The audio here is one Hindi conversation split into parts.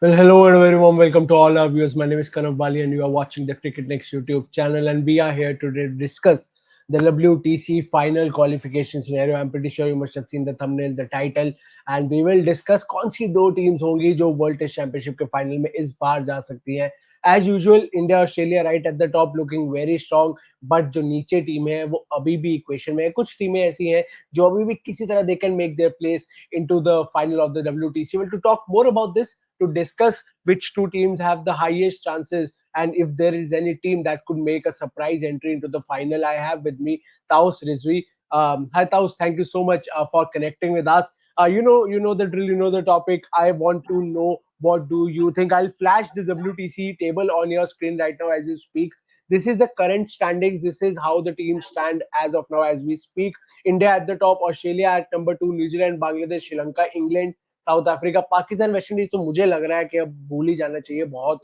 Well, hello and a very warm welcome to all our viewers. My name is Kanav Bali, and you are watching the Cricket Next YouTube channel. And we are here today to discuss the WTC final qualification scenario. I'm pretty sure you must have seen the thumbnail, the title, and we will discuss कौन सी दो teams होंगी जो World Test Championship के final में इस बार जा सकती हैं. As usual, India Australia right at the top looking very strong, but जो नीचे टीम है वो अभी भी इक्वेशन में है. कुछ टीमें ऐसी हैं जो अभी भी किसी तरह they can make their place into the final of the WTC. Well, to talk more about this, to discuss which two teams have the highest chances and if there is any team that could make a surprise entry into the final. I have with me Taus Rizvi. Hi Taus, thank you so much for connecting with us. You know the drill, you know the topic. I want to know what do you think. I'll flash the WTC table on your screen right now as you speak. This is the current standings. This is how the teams stand as of now as we speak. India at the top, Australia at number 2, New Zealand, Bangladesh, Sri Lanka, England, south Africa, Pakistan, West Indies तो मुझे लग रहा है कि अब भूल ही जाना चाहिए. बहुत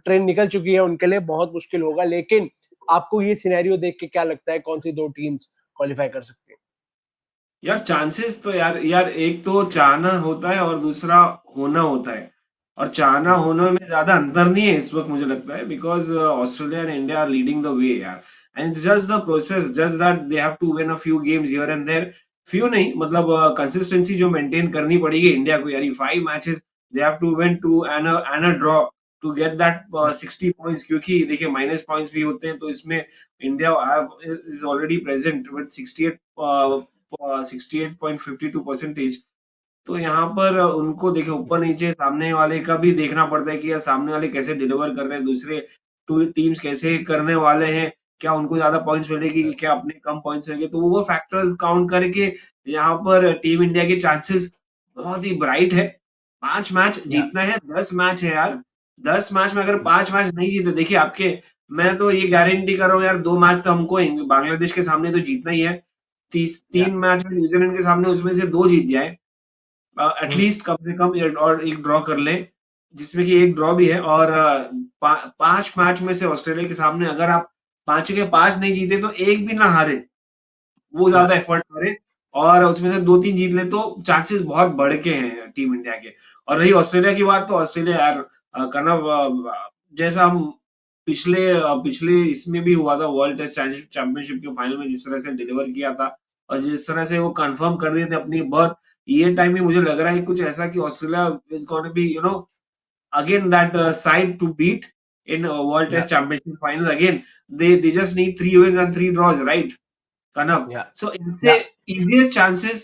ट्रेन निकल चुकी है उनके लिए, बहुत मुश्किल होगा. लेकिन आपको ये सिनेरियो देख के क्या लगता है, कौन सी दो टीम्स क्वालिफाई कर सकती हैं? यार चांसेस तो यार एक तो चाहना होता है और दूसरा होना होता है। और चाहना हम्म. होने में ज्यादा अंतर नहीं है इस वक्त मुझे लगता है because Australia and India are leading the way यार। And it's just the process, just that they have to win a few games here and there. Few नहीं मतलब कंसिस्टेंसी जो मेंटेन करनी पड़ेगी इंडिया को यार। 5 matches they have to win two and a draw to get that 60 points, क्योंकि देखिए माइनस पॉइंट्स भी होते हैं तो इसमें India is already present with 68 68.52%। तो यहाँ पर उनको देखे ऊपर नीचे सामने वाले का भी देखना पड़ता है कि यार सामने वाले कैसे डिलीवर कर रहे हैं, दूसरे टू टीम्स कैसे करने वाले हैं, क्या उनको ज्यादा पॉइंट्स मिलेगी, क्या अपने कम पॉइंट्स मिलेंगे। तो वो फैक्टर्स काउंट करके यहाँ पर टीम इंडिया के चांसेस बहुत ही ब्राइट है। 5 मैच या जीतना है, 10 मैच है यार। 10 मैच में अगर 5 मैच नहीं जीते, देखिए आपके, मैं तो ये गारंटी कर रहा हूँ यार, 2 मैच तो हमको बांग्लादेश के सामने तो जीतना ही है। तीस या 3 मैच में न्यूजीलैंड के सामने उसमें से 2 जीत जाए हम्म. एटलीस्ट, कम से कम और एक ड्रॉ कर ले, जिसमें कि एक ड्रॉ भी है। और 5 मैच में से ऑस्ट्रेलिया के सामने अगर आप 5 के 5 नहीं जीते तो एक भी ना हारे, वो या ज्यादा एफर्ट करे और उसमें से 2-3 जीत ले तो चांसेस बहुत बढ़ के हैं टीम इंडिया के। और रही ऑस्ट्रेलिया की बात, तो ऑस्ट्रेलिया यार कनव, जैसा हम पिछले इसमें भी हुआ था वर्ल्ड टेस्ट चैंपियनशिप के फाइनल में, जिस तरह से डिलीवर किया था और जिस तरह से वो कंफर्म कर दिए थे अपनी बर्थ, ये टाइम में मुझे लग रहा है कुछ ऐसा कि Australia is gonna be again that side to beat in World या Test Championship final again. They just need 3 wins and 3 draws, right? कनव, या सो इनसे या इजिएस्ट चांसेस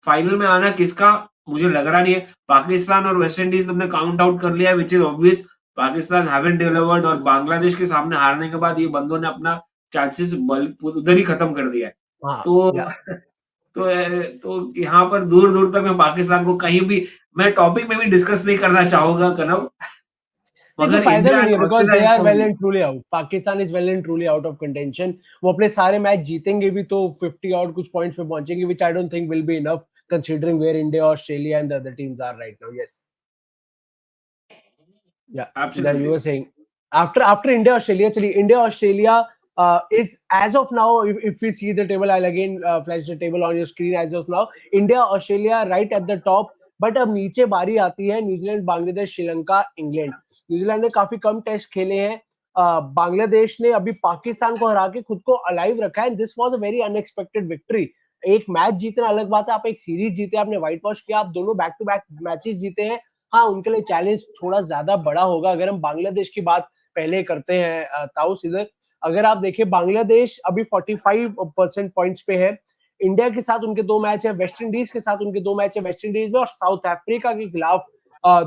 फाइनल में आना किसका मुझे लग रहा नहीं है। पाकिस्तान और वेस्ट इंडीज तुमने काउंट आउट कर लिया, which is obvious. Pakistan haven't delivered और बांग्लादेश के सामने हारने के बाद ये बंदों ने अपना चांसेस उधर ही खत्म कर दिया है। हाँ तो या तो यहाँ पर दूर दूर तक मैं पाकिस्तान को कहीं भी, मैं टॉपिक में भी डिस्कस नहीं करना चाहूंगा कनव, नहीं, कोई मगर फायदा भी इंडिया नहीं एंड है because they Australia is are well coming. And truly out. Pakistan is well and truly out of contention. वो अपने सारे मैच जीतेंगे भी तो 50 और कुछ पॉइंट्स पे पहुंचेंगे, which I don't think will be enough considering where India, Australia, and the other teams are right now. Yes. Yeah, you were absolutely. saying after India Australia, actually India Australia is as of now. If we see the table, I'll again flash the table on your screen. As of now, India Australia right at the top. But अब नीचे बारी आती है New Zealand, Bangladesh, Sri Lanka, England. New Zealand ने काफी कम टेस्ट खेले हैं. बांग्लादेश ने अभी पाकिस्तान को हरा के खुद को अलाइव रखा है. This was a very unexpected victory. एक मैच जीतना अलग बात है, आप एक सीरीज जीते, आपने व्हाइट वॉश किया, आप दोनों बैक टू बैक मैचेस जीते हैं. हाँ, उनके लिए चैलेंज थोड़ा ज्यादा बड़ा होगा. अगर हम बांग्लादेश की बात पहले करते हैं ताउस, इधर अगर आप देखें बांग्लादेश अभी 45% पॉइंट्स पे है. इंडिया के साथ उनके 2 मैच है, वेस्ट इंडीज के साथ उनके 2 मैच है वेस्ट इंडीज में, और साउथ अफ्रीका के खिलाफ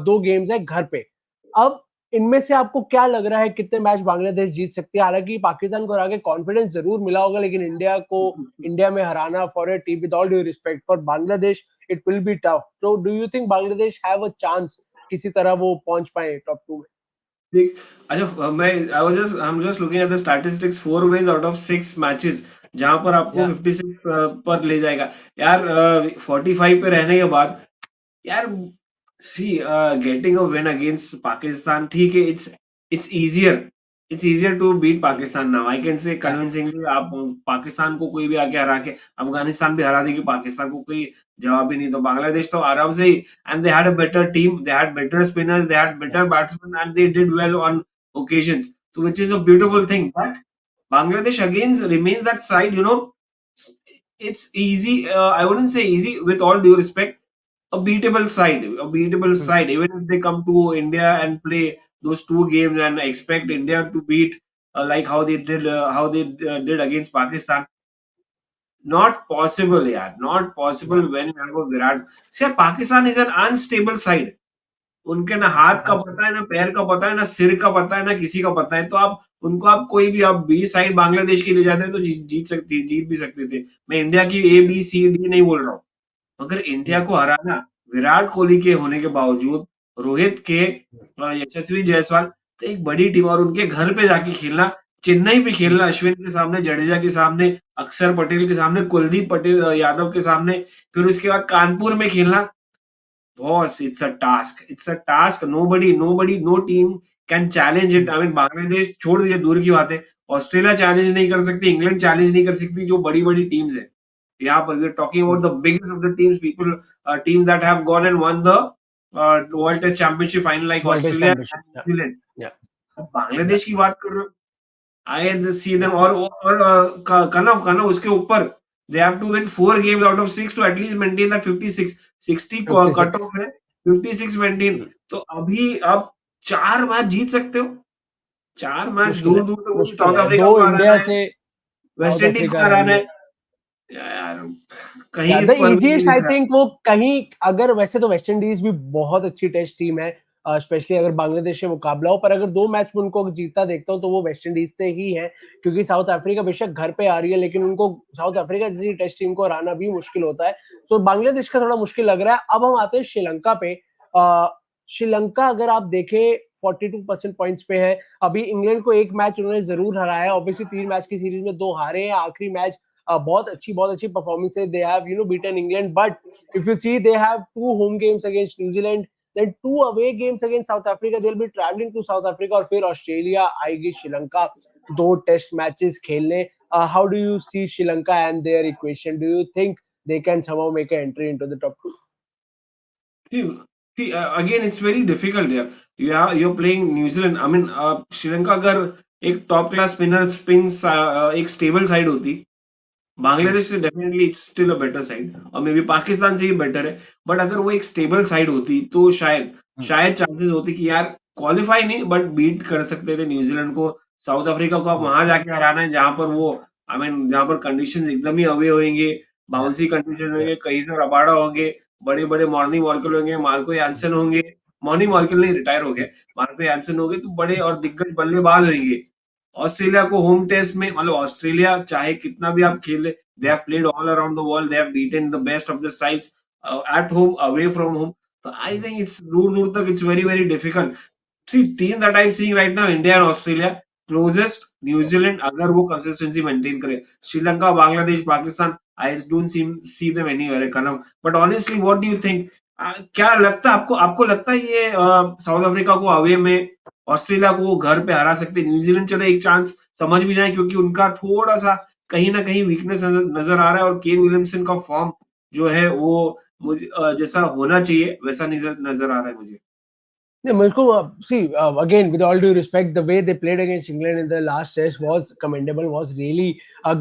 2 गेम्स है घर पे. अब इनमें से आपको क्या लग रहा है कितने मैच बांग्लादेश जीत सकती है? हालांकि पाकिस्तान को हरा के कॉन्फिडेंस जरूर मिला होगा, लेकिन इंडिया में हराना for a team, with all due respect for Bangladesh, it will be tough. तो do you think Bangladesh have a chance किसी तरह वो पहुंच पाए टॉप 2 में? देख, अच्छा मैं I am just looking at the statistics, 4 wins out of 6 matches, जहां पर आपको या 56 पर ले जाएगा यार। 45 पे रहने के बाद यार, see getting a win against Pakistan, ठीक है, it's it's easier it's easier to beat Pakistan now, I can say Yeah. Convincingly. आप पाकिस्तान को कोई भी आके हरा के, अफगानिस्तान भी हरा देगी, पाकिस्तान को कोई जवाब ही नहीं। तो बांग्लादेश तो आराम से ही, and they had a better team, they had better spinners, they had Yeah. Better batsmen, and they did well on occasions, so which is a beautiful thing. But Bangladesh again remains that side, it's easy, I wouldn't say easy, with all due respect, a beatable Hmm. side. Even if they come to India and play those two games and expect India to beat, like how they did against Pakistan, not possible, yeah, not Yeah. possible when you have a Virat. See, Pakistan is an unstable side. उनके ना हाथ का पता है, ना पैर का पता है, ना सिर का पता है, ना किसी का पता है। तो आप कोई भी, आप बी साइड बांग्लादेश की ले जाते हैं तो जीत भी सकते थे। मैं इंडिया की ए बी सी डी नहीं बोल रहा हूँ, मगर इंडिया Hmm. को हराना, विराट कोहली के होने के बावजूद, रोहित के, यशस्वी जायसवाल, तो एक बड़ी टीम, और उनके घर पे जाके खेलना, चेन्नई पे Hmm. खेलना, अश्विन के सामने, जडेजा के सामने, अक्षर पटेल के सामने, कुलदीप पटेल यादव के सामने, फिर उसके बाद कानपुर में खेलना, boss, it's a task, it's a task. Nobody, no team can challenge it. Hmm. I mean Bangladesh छोड़ दीजिए, दूर की बात है, ऑस्ट्रेलिया चैलेंज नहीं कर सकती, इंग्लैंड चैलेंज नहीं कर सकती, जो बड़ी बड़ी टीम्स है यहाँ पर। We are talking Hmm. About the biggest of the teams, people, teams that have gone and won the world test championship final, like World Test Australia Championship. And Yeah. New Zealand. Yeah. अब Yeah. बांग्लादेश की बात कर रहे हो, आई सी देम, Yeah. और कनव कनव उसके ऊपर, they have to win 4 games out of 6 to at least maintain that 56, 60 cut 56. Off है, 56 मेंटेन। Hmm. तो अभी आप 4 मैच जीत सकते हो, 4 मैच मुश्किल है, दूर दूर तक, वो भी मुश्किल साउथ है अफ्रीका दो को हराना इंडिया है, से, वेस्ट साउथ इंडीज अफ्रीका को हराना हरानी है, है। यार या कहीं द पर भी नहीं इजिएस्ट दिख आई रहा। थिंक वो कहीं, अगर वैसे तो वेस्ट इंडीज भी बहुत अच्छी टेस्ट टीम है, स्पेशली अगर बांग्लादेश से मुकाबला हो, पर अगर दो मैच में उनको जीतता देखता हूँ तो वो वेस्ट इंडीज से ही है, क्योंकि साउथ अफ्रीका बेशक घर पे आ रही है लेकिन उनको साउथ अफ्रीका जैसी टेस्ट टीम को हराना भी मुश्किल होता है। सो बांग्लादेश का थोड़ा मुश्किल लग रहा है। अब हम आते हैं श्रीलंका पे। श्रीलंका अगर आप देखें 42% पॉइंट्स पे है। अभी इंग्लैंड को एक मैच उन्होंने जरूर हराया है, ऑब्वियसली 3 मैच की सीरीज में 2 हारे हैं, आखिरी मैच बहुत अच्छी परफॉर्मेंस है, they have beaten England, but if you see they have 2 home games against New Zealand, then 2 away games against South Africa, they'll be traveling to South Africa और फिर ऑस्ट्रेलिया आएगी श्रीलंका 2 टेस्ट मैचेस खेलने। How do you see Sri Lanka and their equation? Do you think they can somehow make an entry into the top 2? See, again, it's very difficult here. You're playing New Zealand. I mean, Sri Lanka अगर एक टॉप क्लास स्पिनर, स्पिन, एक स्टेबल साइड होती, Hmm. बांग्लादेश से definitely it's still a better side, और मे बी पाकिस्तान से भी बेटर है। बट अगर वो एक स्टेबल साइड होती तो शायद Hmm. शायद चांसेस होते कि यार क्वालिफाई नहीं, बट बीट कर सकते थे न्यूजीलैंड को। साउथ अफ्रीका को आप Hmm. वहां जाके हराना है जहां पर वो, आई मीन जहां पर कंडीशंस एकदम ही अवे होंगे, Yeah. Bouncy condition Yeah. होंगे, कहीं से रबाड़ा होंगे, बड़े बड़े मॉर्निंग मार्केल होंगे, मार्को यानसन होंगे, मॉर्निंग मार्केल नहीं, रिटायर हो Hmm. गए, मार्को यानसन होंगे, तो बड़े और दिग्गज बल्लेबाज होंगे। ऑस्ट्रेलिया को होम टेस्ट में, मतलब ऑस्ट्रेलिया चाहे कितना भी आप खेल ले, they Hmm. have played all around the world, they have beaten the best of the sides, at home, away from home. So I Hmm. think it's दूर tak it's very very difficult. See, team that I'm seeing right now, India and Australia, closest New Zealand, अगर वो consistency maintain करे, Sri Lanka, Bangladesh, Pakistan, I don't see them anywhere, Kanav. But honestly, what do you think? क्या लगता है आपको, लगता है ये साउथ अफ्रीका को अवे में, ऑस्ट्रेलिया को वो घर पे हरा सकते, न्यूजीलैंड चलो एक चांस समझ भी जाए, क्योंकि उनका थोड़ा सा कहीं ना कहीं वीकनेस नजर आ रहा है, और केन विलियमसन का फॉर्म जो है वो मुझे जैसा होना चाहिए वैसा नजर नजर आ रहा है मुझे। Yeah, Mirko, see, again, with all due respect, the way they played against England in the last test was commendable, was really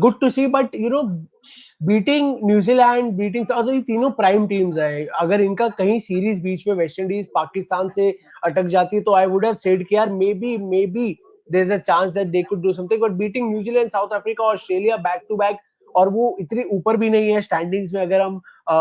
good to see. But, beating New Zealand, beating, also ये तीनों प्राइम टीम्स है, अगर इनका कहीं सीरीज बीच में वेस्ट इंडीज पाकिस्तान से अटक जाती तो आई वुड हैव सेड कि यार may be there is a chance that they could do something, but beating New Zealand, South Africa, Australia back to back, और वो इतनी ऊपर भी नहीं है स्टैंडिंग्स में। अगर हम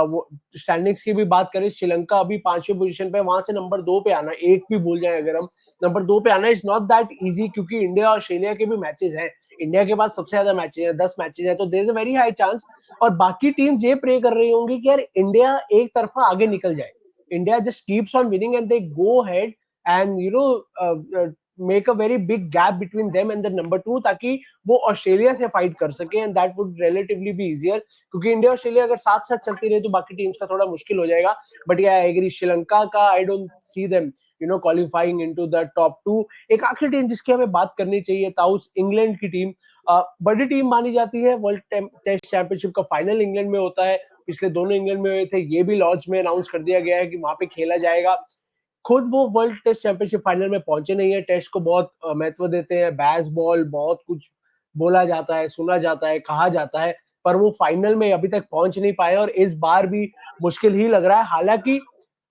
वो स्टैंडिंग्स की भी बात करें, श्रीलंका अभी 5वें पोजीशन पे, वहां से नंबर 2 पे आना, एक भी भूल जाए अगर हम, नंबर 2 पे आना इज नॉट दैट इजी, क्योंकि इंडिया और ऑस्ट्रेलिया के भी मैचेस हैं, इंडिया के पास सबसे ज्यादा मैचेस हैं, 10 मैचेस हैं, तो there is a very high chance. और बाकी टीम्स ये प्रे कर रही होंगी कि यार इंडिया एक तरफा आगे निकल जाए, India just keeps on winning and they go head, and make a very big gap between them and the number 2, ताकि वो ऑस्ट्रेलिया से फाइट कर सके, and that would relatively be easier, क्योंकि इंडिया ऑस्ट्रेलिया अगर साथ साथ चलती रही तो बाकी टीम्स का थोड़ा मुश्किल हो जाएगा। बट या आई एग्री, श्रीलंका का I don't see them qualifying into the top 2। एक आखिरी टीम जिसकी हमें बात करनी चाहिए, ताउस इंग्लैंड की टीम। बड़ी टीम मानी जाती है, वर्ल्ड टेस्ट चैंपियनशिप का फाइनल इंग्लैंड में होता है, पिछले दोनों इंग्लैंड में हुए थे, ये भी लॉर्ड्स में अनाउंस कर दिया गया है कि वहां पे खेला जाएगा। खुद वो वर्ल्ड टेस्ट चैंपियनशिप फाइनल में पहुंचे नहीं है, टेस्ट को बहुत महत्व देते हैं, बैस बॉल बहुत कुछ बोला जाता है, सुना जाता है, कहा जाता है, पर वो फाइनल में अभी तक पहुंच नहीं पाए, और इस बार भी मुश्किल ही लग रहा है। हालांकि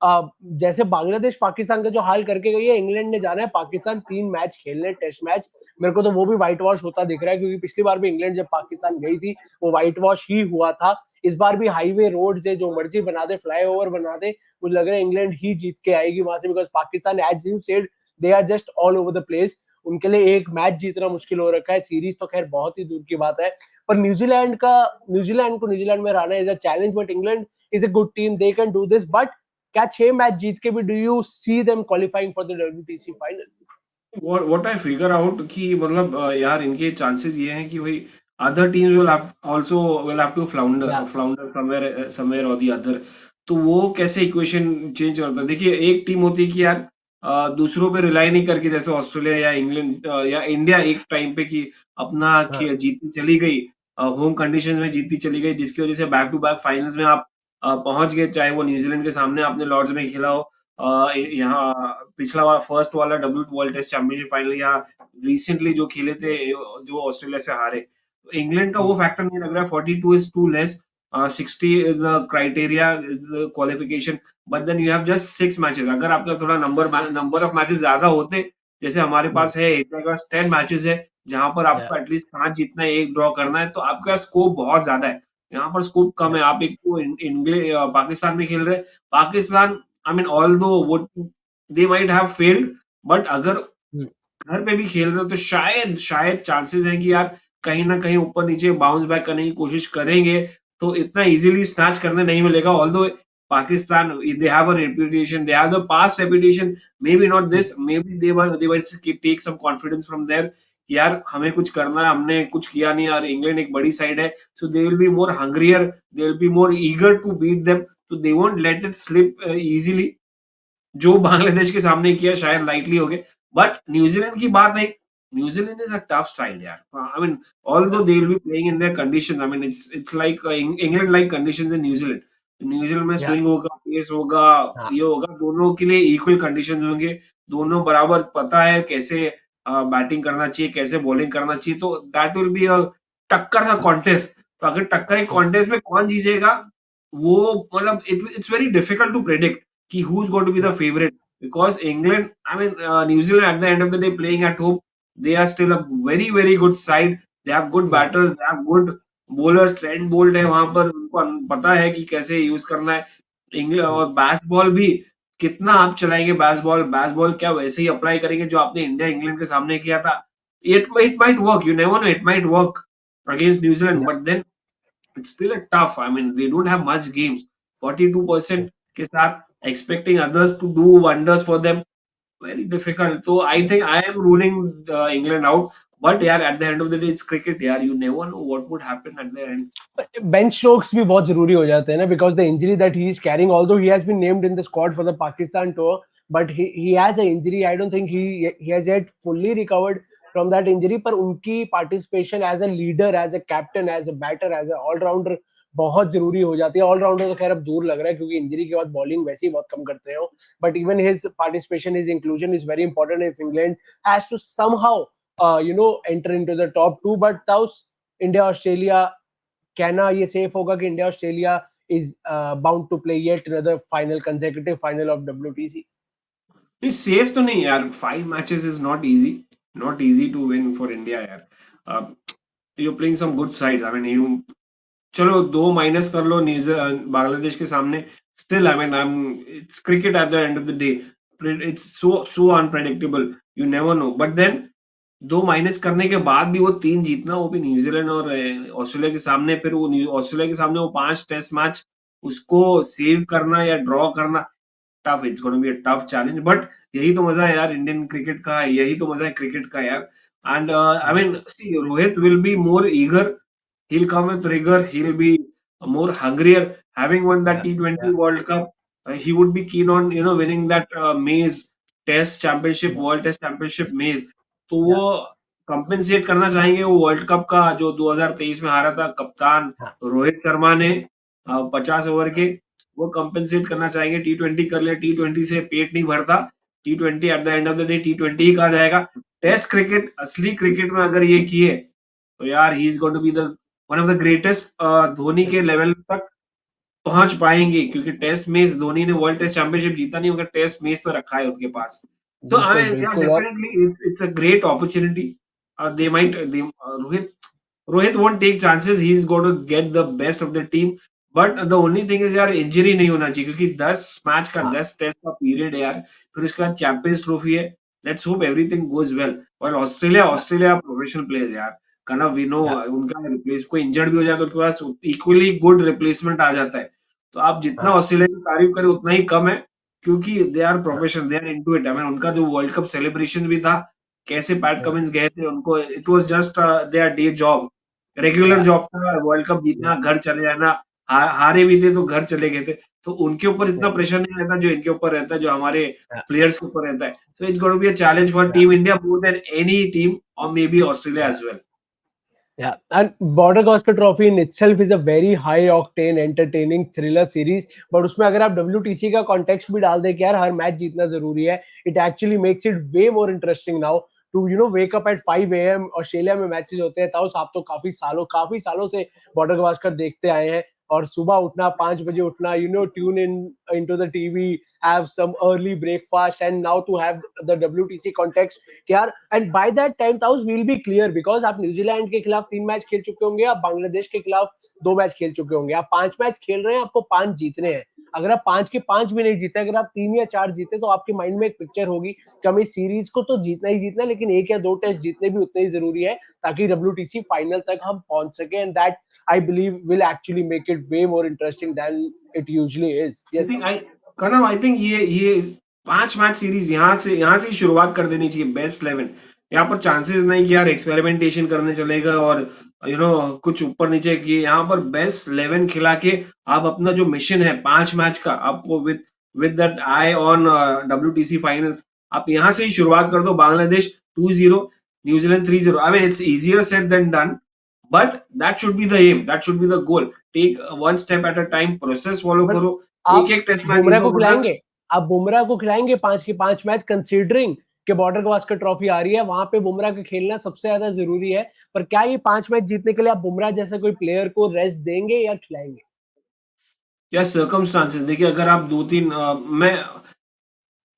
जैसे बांग्लादेश पाकिस्तान का जो हाल करके गई है, इंग्लैंड ने जाना है पाकिस्तान 3 मैच खेलने, टेस्ट मैच। मेरे को तो वो भी व्हाइट वॉश होता दिख रहा है, क्योंकि पिछली बार भी इंग्लैंड जब पाकिस्तान गई थी वो व्हाइट वॉश ही हुआ था। इस बार भी हाईवे रोड से जो मर्जी बना दे, फ्लाईओवर बना दे, मुझे लग रहा है इंग्लैंड ही जीत के आएगी वहां से, because Pakistan as you said they are just all over the place. उनके लिए एक मैच जीतना मुश्किल हो रखा है, सीरीज तो खैर बहुत ही दूर की बात है। पर न्यूजीलैंड में रहना is a challenge, but England is a good team, they can do this. But क्या 6 मैच जीत के भी do you see them qualifying for the WTC final? What I figure out कि मतलब यार इनके चांसेस ये हैं कि भाई other teams will have also will have to या फ्लाउंडर समवेयर और द अदर। तो वो कैसे इक्वेशन चेंज करता है? देखिए एक टीम होती है कि यार दूसरों पे रिलाई नहीं करके, जैसे ऑस्ट्रेलिया या इंग्लैंड या इंडिया एक टाइम पे कि अपना हाँ। जीतती चली गई, होम कंडीशंस में जीतती चली गई, जिसकी वजह से बैक टू बैक फाइनल्स में आप पहुंच गए, चाहे वो न्यूजीलैंड के सामने आपने लॉर्ड्स में खेला हो, यहाँ पिछला वाला फर्स्ट वाला W world test championship final, या रिसेंटली जो खेले थे जो ऑस्ट्रेलिया से हारे। तो इंग्लैंड का वो हम्म, फैक्टर नहीं लग रहा है। 42 is too less, 60 is the criteria, is the qualification. But then you have just 6 matches. अगर आपका थोड़ा नंबर ऑफ मैचेस ज्यादा होते, जैसे हमारे हम्म, पास है, इंडिया के पास 10 मैचेस है, जहां पर या आपको एटलीस्ट 5 जीतना है, एक ड्रॉ करना है, तो आपका स्कोप बहुत ज्यादा है। यहाँ पर स्कोप कम या है। आप एक तो इंग्लैंड पाकिस्तान में खेल रहे हैं। पाकिस्तान, आई मीन ऑल्दो वो they might have failed, but अगर हम्म, घर पे भी खेल रहे हो तो शायद शायद चांसेस हैं कि यार कहीं ना कहीं ऊपर नीचे बाउंस बैक करने की कोशिश करेंगे, तो इतना इजीली स्नैच करने नहीं मिलेगा। Although Pakistan, they have a reputation, they have the past reputation, may be not hmm, this, may be they wait take some confidence from there कि यार हमें कुछ करना है, हमने कुछ किया नहीं यार, इंग्लैंड एक बड़ी साइड है, so they will be more hungrier, they will be more eager to beat them, तो they won't let it slip easily. जो बांग्लादेश के सामने किया शायद लाइटली हो गए। बट न्यूजीलैंड की बात नहीं, New Zealand is a tough side यार। आई मीन ऑल्दो या दे will be playing in their condition, I mean it's like England like conditions in New Zealand. New Zealand में या स्विंग होगा, पेस होगा, हाँ, ये होगा, दोनों के लिए इक्वल कंडीशंस होंगे, दोनों बराबर पता है कैसे बैटिंग करना चाहिए, कैसे बॉलिंग करना चाहिए, तो दैट विल बी अ टक्कर का कॉन्टेस्ट। तो अगर टक्कर एक या कॉन्टेस्ट में कौन जीतेगा, वो मतलब it's very difficult to predict कि who's going to be the या favorite, because England, I mean, New Zealand at the end of the day playing at home, they are still a very very good side. They have good या batters, they have good bowlers, Trent Boult है वहां पर, उनको पता है कि कैसे यूज करना है। इंग्लैंड हम्म, और बैस बॉल भी कितना आप चलाएंगे, बैस बॉल क्या वैसे ही अप्लाई करेंगे जो आपने इंडिया इंग्लैंड के सामने किया था। It might work, you never know, it might work against New Zealand, या but then it's still a tough. I mean, they don't have much games. 42% के साथ expecting others to do wonders for them, very difficult. So I think I am ruling England out. But yeah, at the end of the day, it's cricket. Yeah, you never know what would happen at the end. Ben Stokes भी बहुत जरूरी हो जाते हैं ना, because the injury that he is carrying, although he has been named in the squad for the Pakistan tour, but he has a injury. I don't think he has yet fully recovered from that injury, पर उनकी participation as a leader, as a captain, as a batter, as a all-rounder बहुत जरूरी हो जाती है। ऑलराउंडर तो खैर अब दूर लग रहा है, क्योंकि इंजरी के बाद बॉलिंग वैसे ही बहुत कम करते हैं, but even his participation, his inclusion is very important if England has to somehow enter into the top 2। but thus India Australia, कहना ये सेफ होगा कि India Australia is bound to play yet another final, consecutive final of WTC? नहीं सेफ तो नहीं यार, 5 matches is not easy, not easy to win for India यार। You playing some good side, I mean you, चलो 2 माइनस कर लो न्यूजीलैंड बांग्लादेश के सामने, still I mean I am, it's cricket at the end of the day, it's so so unpredictable, you never know. But then 2 minus करने के बाद भी वो 3 जीतना, वो भी न्यूजीलैंड और ऑस्ट्रेलिया के सामने, फिर ऑस्ट्रेलिया के सामने वो 5 टेस्ट मैच, उसको सेव करना या ड्रॉ करना tough. It's going to be a tough challenge. But यही तो मजा है यार इंडियन क्रिकेट का, यही तो मजा है क्रिकेट का यार. And I Yeah, mean, see, Rohit will be more eager. He'll come with rigor. He'll be more hungrier. Having won that yeah, T20 yeah, World Cup, he would be keen on winning that Maze Test Championship, yeah, World Test Championship Maze. तो yeah, वो कंपेंसेट करना चाहेंगे वो वर्ल्ड कप का जो 2023 में हारा था कप्तान yeah, रोहित शर्मा ने 50 ओवर के. वो कंपेंसेट करना चाहेंगे. T20 कर ले. T20 से पेट नहीं भरता. T20 eight the end of the day T20 ही कहा जाएगा. टेस्ट क्रिकेट, असली क्रिकेट में अगर ये किए तो यार he is going to be the one of the greatest. Dhoni yeah. के लेवल तक पहुंच पाएंगे क्योंकि टेस्ट मैच धोनी ने वर्ल्ड टेस्ट चैंपियनशिप जीता नहीं मगर टेस्ट मैच तो रखा है उनके पास. सो बिल्कुल आई या बिल्कुल. और definitely it's a great opportunity. They might Rohit won't take chances. He's going to get the best of the team. But the only thing is यार इंजरी नहीं होना चाहिए क्योंकि 10 मैच का हाँ, 10 टेस्ट का पीरियड है यार. फिर उसके बाद चैंपियंस ट्रॉफी है. Let's hope everything goes well. और Australia yeah, Australia professional players यार. कनव वी नो yeah, उनका रिप्लेस कोई इंजर्ड भी हो जाए तो उनके पास इक्वली गुड रिप्लेसमेंट आ जाता है. तो आप जितना हाँ, ऑस्ट्रेलिया की तारीफ करें उतना ही कम है क्योंकि दे आर हाँ, professional, they are into it. I mean उनका जो वर्ल्ड कप सेलिब्रेशन भी था कैसे पैट yeah, कमिंस गए थे उनको, it was just their day job. Regular yeah, job था. वर्ल्ड कप yeah, जीतना, घर चले जाना. हारे भी थे तो घर चले गए थे. तो उनके ऊपर इतना yeah, प्रेशर नहीं रहता जो इनके ऊपर रहता है, जो हमारे yeah, प्लेयर्स के ऊपर रहता है. So it's going to be a challenge for yeah. Team India more than any team और maybe Australia Yeah. As well. Yeah, and Border Gavaskar Trophy in itself is a very high octane, entertaining thriller series. But उसमें अगर आप WTC का context भी डाल दे कि यार हर मैच जीतना जरूरी है, it actually makes it way more interesting now to wake up at 5 a.m. Australia में मैचेस होते हैं. ताऊ साहब तो काफी सालों से बॉर्डर गवास्कर देखते आए हैं. और सुबह उठना 5 बजे उठना, tune in into the TV, have some early breakfast and now to have the WTC context. यार एंड बाय दैट टाइम ताउस विल बी क्लियर बिकॉज आप न्यूजीलैंड के खिलाफ 3 मैच खेल चुके होंगे, आप बांग्लादेश के खिलाफ 2 मैच खेल चुके होंगे, आप 5 मैच खेल रहे हैं, आपको 5 जीतने हैं. अगर आप 5 के 5 भी नहीं जीते, अगर आप 3 या 4 जीते तो आपके माइंड में एक पिक्चर होगी कि हमें सीरीज को तो जीतना ही जीतना है, लेकिन 1 या 2 टेस्ट जीतने भी उतने ही जरूरी है ताकि WTC फाइनल तक हम पहुंच सके. And that I believe will actually make it way more interesting than it usually is. Yes. I कनव आई थिंक ये 5 मैच सीरीज यहाँ से ही शुरुआत कर देनी चाहिए. बेस्ट 11 यहाँ पर चांसेस नहीं कि यार एक्सपेरिमेंटेशन करने चलेगा और कुछ ऊपर नीचे किए. यहाँ पर बेस्ट 11 खिला के आप अपना जो मिशन है 5 मैच का, आपको with that I on WTC finals, आप यहाँ से ही शुरुआत कर दो. Bangladesh 2-0, New Zealand 3-0. I mean it's easier said than done but that should be the um, that should be the goal. Take one step at a time, process follow but करो. एक आप एक टेस्ट मैच बुमराह इनको को उठा. खिलाएंगे, आप बुमराह को खिलाएंगे 5 के 5 मैच, कंसीडरिंग कि बॉर्डर गवास्कर ट्रॉफी आ रही है, वहां पे बुमराह का खेलना सबसे ज्यादा जरूरी है. पर क्या ये 5 मैच जीतने के लिए आप बुमराह जैसे कोई प्लेयर को रेस्ट देंगे या खिलाएंगे? या सर्कमस्टांसेस देखिए, अगर आप दो तीन मैं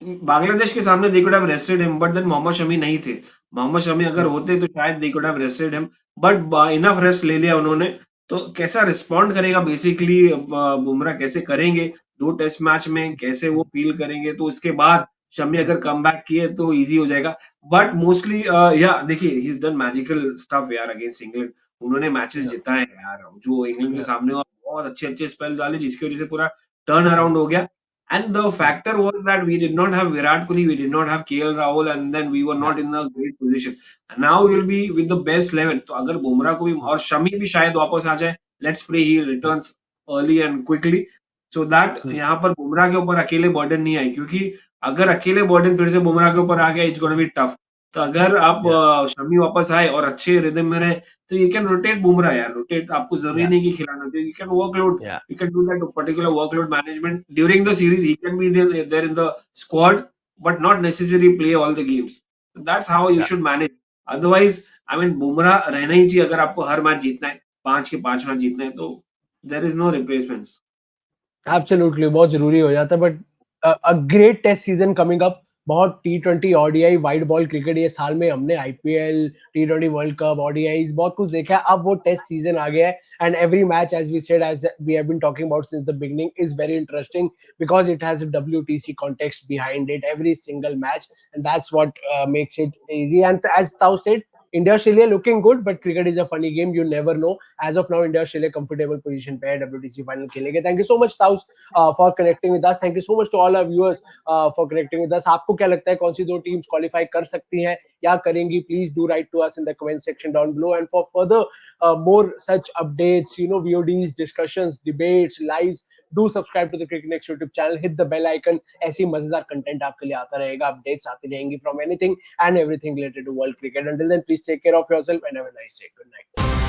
बांग्लादेश के सामने they could have rested him but then Mohammed Shami नहीं थे. मोहम्मद शमी अगर होते तो शायद they could have rested him but enough rest ले लिया उन्होंने. तो कैसा रिस्पॉन्ड करेगा बेसिकली बुमराह, कैसे करेंगे 2 टेस्ट मैच में, कैसे वो फील करेंगे, तो उसके बाद शमी अगर कम बैक किए तो इजी हो जाएगा. बट मोस्टली या देखिए he is done magical stuff यार अगेंस्ट इंग्लैंड. उन्होंने मैचेस जिताए हैं यार जो इंग्लैंड के सामने, और बहुत अच्छे अच्छे स्पेल्स डाले जिसकी वजह से पूरा टर्न अराउंड हो गया. And the factor was that we did not have Virat Kohli, we did not have KL Rahul, and then we were not in a great position. And now we'll be with the best 11. तो अगर बुमराह को भी और शमी भी शायद वापस आ जाए, let's pray he returns early and quickly, so that यहाँ पर बुमराह के ऊपर अकेले बर्डन नहीं आए. क्योंकि अगर अकेले बर्डन फिर से बुमराह के ऊपर आ गया, it's gonna be tough. तो अगर आप शमी वापस आए और अच्छे रिदम में रहे तो यू कैन रोटेट बुमराह यार. रोटेट, आपको जरूरी नहीं कि खिलाना चाहिए. You can workload, you can do that particular workload management during the series. He can be there in the squad, but not necessarily play all the games. That's how you should manage. Otherwise, I mean, Bumrah रहना ही चाहिए अगर आपको हर मैच जीतना है, 5 के 5 मैच जीतना है तो there is no replacements. Absolutely बहुत जरूरी हो जाता है. But a great test season coming up. बहुत T20 ODI wide ball cricket ये साल में हमने IPL, T20 world cup, ODIs बहुत कुछ देखा है. अब वो टेस्ट सीजन आ गया है and every match as we said, as we have been talking about since the beginning, is very interesting because it has a WTC context behind it, every single match, and that's what makes it easy. And as Tao said, India Australia looking good, but cricket is a funny game. You never know. As of now, India Australia comfortable position पे है WTC final खेलेंगे. Thank you so much Taus for connecting with us. Thank you so much to all our viewers for connecting with us. आपको क्या लगता है कौन सी दो टीम्स क्वालिफाई कर सकती हैं या करेंगी? Please do write to us in the comment section down below. And for further more such updates, VODs, discussions, debates, lives, do subscribe to the Cricket Next YouTube channel. Hit the bell icon. ऐसी मजेदार कंटेंट आपके लिए आता रहेगा. अपडेट्स आती रहेंगी from anything and everything related to world cricket. Until then, please take care of yourself and have a nice day. Good night.